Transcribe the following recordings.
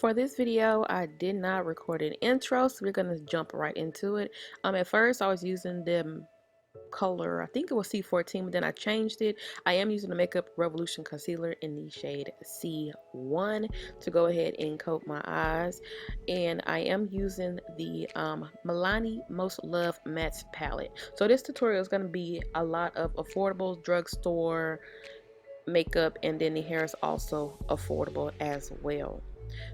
for this video, I did not record an intro, so we're gonna jump right into it. At first I was using the color, I think it was C14, but then I changed it. I am using the Makeup Revolution concealer in the shade C1 to go ahead and coat my eyes, and I am using the Milani Most Loved Matte palette. So this tutorial is going to be a lot of affordable drugstore makeup, and then the hair is also affordable as well.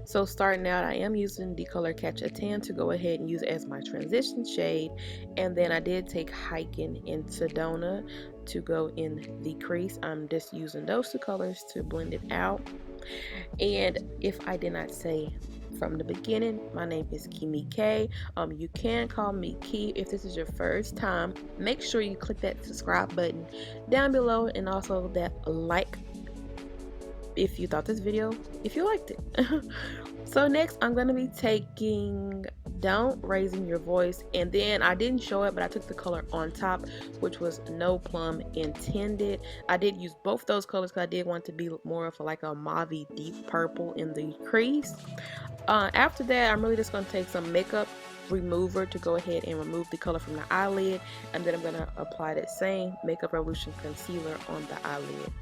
So starting out, I am using the color Catch a Tan to go ahead and use it as my transition shade, and then I did take Hiking in Sedona to go in the crease. I'm just using those two colors to blend it out. And if I did not say from the beginning, my name is Kimi K. You can call me Key if this is your first time. Make sure you click that subscribe button down below, and also that like if you thought this video, if you liked it. So next I'm going to be taking Don't Raising Your Voice, and then I didn't show it, but I took the color on top, which was No Plum Intended. I did use both those colors because I did want to be more of like a mauve deep purple in the crease. After that, I'm really just going to take some makeup remover to go ahead and remove the color from the eyelid, and then I'm going to apply that same Makeup Revolution concealer on the eyelid.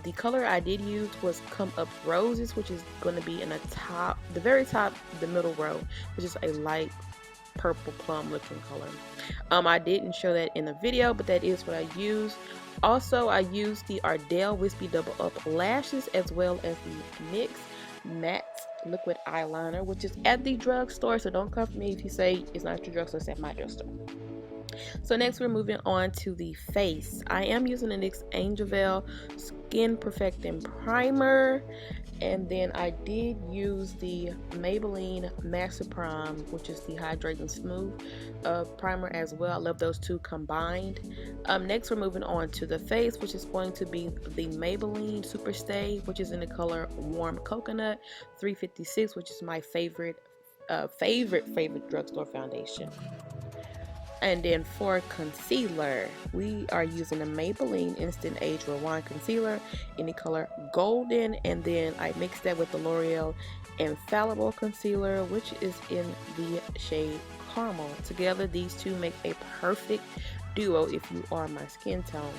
The color I did use was Come Up Roses, which is going to be in the top, the very top, the middle row, which is a light purple plum looking color. I didn't show that in the video, but that is what I used. Also, I used the Ardell Wispy Double Up Lashes, as well as the NYX Matte Liquid Eyeliner, which is at the drugstore, so don't come for me if you say it's not at your drugstore, it's at my drugstore. So next we're moving on to the face. I am using the NYX Angel Veil Skin Perfecting Primer, and then I did use the Maybelline Master Prime, which is the Hydrating Smooth primer as well. I love those two combined. Next we're moving on to the face, which is going to be the Maybelline Super Stay, which is in the color Warm Coconut 356, which is my favorite drugstore foundation. And then for concealer, we are using the Maybelline Instant Age Rewind Concealer in the color Golden, and then I mixed that with the L'Oreal Infallible Concealer, which is in the shade Caramel. Together, these two make a perfect duo if you are my skin tone.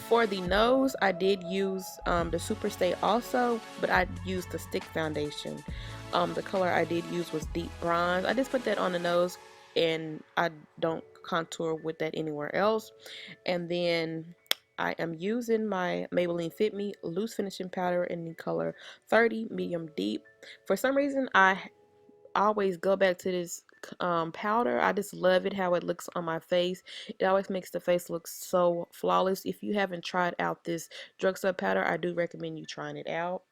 For the nose, I did use the Super Stay also, but I used the stick foundation. The color I did use was Deep Bronze. I just put that on the nose, and I don't contour with that anywhere else. And then I am using my Maybelline Fit Me Loose Finishing Powder in the color 30 Medium Deep. For some reason, I always go back to this powder. I just love it how it looks on my face. It always makes the face look so flawless. If you haven't tried out this drugstore powder, I do recommend you trying it out.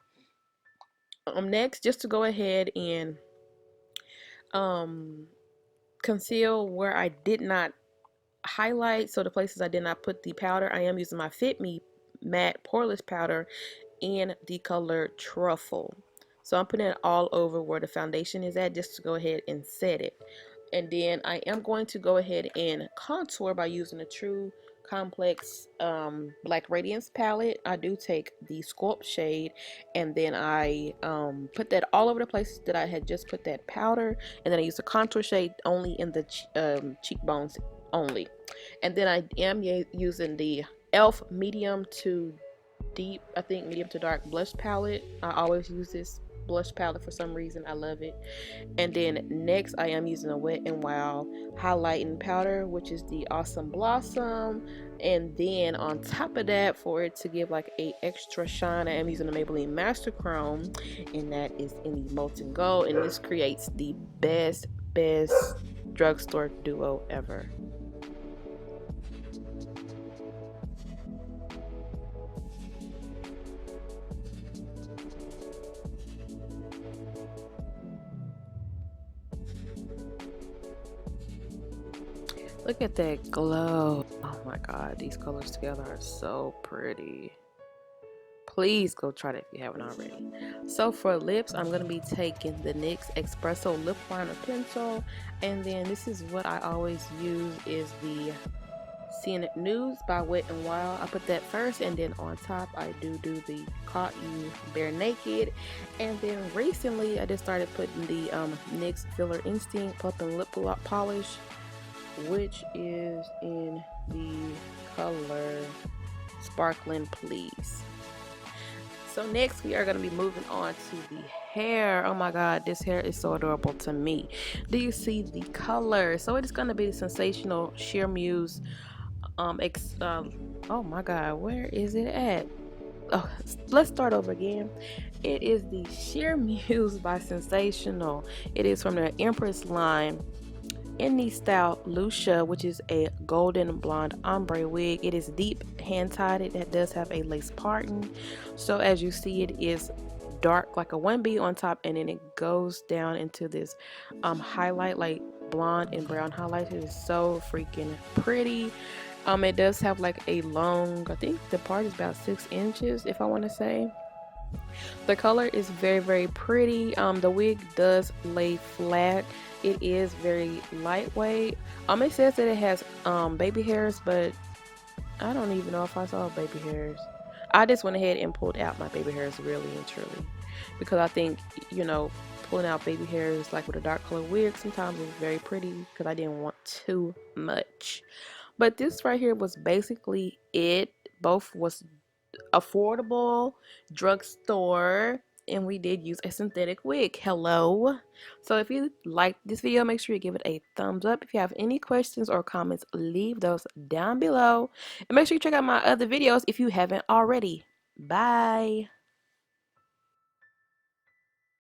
Next, just to go ahead and conceal where I did not highlight, so the places I did not put the powder, I am using my Fit Me Matte Poreless Powder in the color Truffle. So I'm putting it all over where the foundation is at, just to go ahead and set it. And then I am going to go ahead and contour by using a True Complex Black Radiance palette. I do take the Sculpt shade, and then I put that all over the places that I had just put that powder, and then I use the contour shade only in the cheekbones only. And then I am using the e.l.f. medium to deep, I think medium to dark blush palette. I always use this blush palette for some reason. I love it. And then next I am using a Wet n Wild highlighting powder, which is the Awesome Blossom. And then on top of that, for it to give like a extra shine, I am using the Maybelline Master Chrome, and that is in the Molten Gold, and this creates the best drugstore duo ever. Look at that glow. Oh my god, these colors together are so pretty. Please go try that if you haven't already. So for lips, I'm going to be taking the NYX Espresso Lip Liner Pencil. And then this is what I always use, is the Seeing News by Wet n Wild. I put that first, and then on top I do the Caught You Bare Naked. And then recently I just started putting the NYX Filler Instinct Pump and Lip Polish, which is in the color Sparkling Please. So next we are going to be moving on to the hair. Oh my god, this hair is so adorable to me. Do you see the color? So it is going to be the Sensational Sheer Muse oh my god, where is it at? Oh, let's start over again. It is the Sheer Muse by Sensational. It is from the Empress line in the style Lucia, which is a golden blonde ombre wig. It is deep hand tied. It does have a lace parting. So as you see, it is dark like a 1B on top, and then it goes down into this highlight, like blonde and brown highlights. It is so freaking pretty. It does have like a long, I think the part is about 6 inches, if I want to say. The color is very, very pretty. The wig does lay flat. It is very lightweight. It says that it has baby hairs, but I don't even know if I saw baby hairs. I just went ahead and pulled out my baby hairs, really and truly, because I think, you know, pulling out baby hairs like with a dark color wig sometimes is very pretty, because I didn't want too much. But this right here was basically it. Both was affordable, drugstore, and we did use a synthetic wig. Hello. So if you like this video, make sure you give it a thumbs up. If you have any questions or comments, leave those down below, and make sure you check out my other videos if you haven't already. Bye.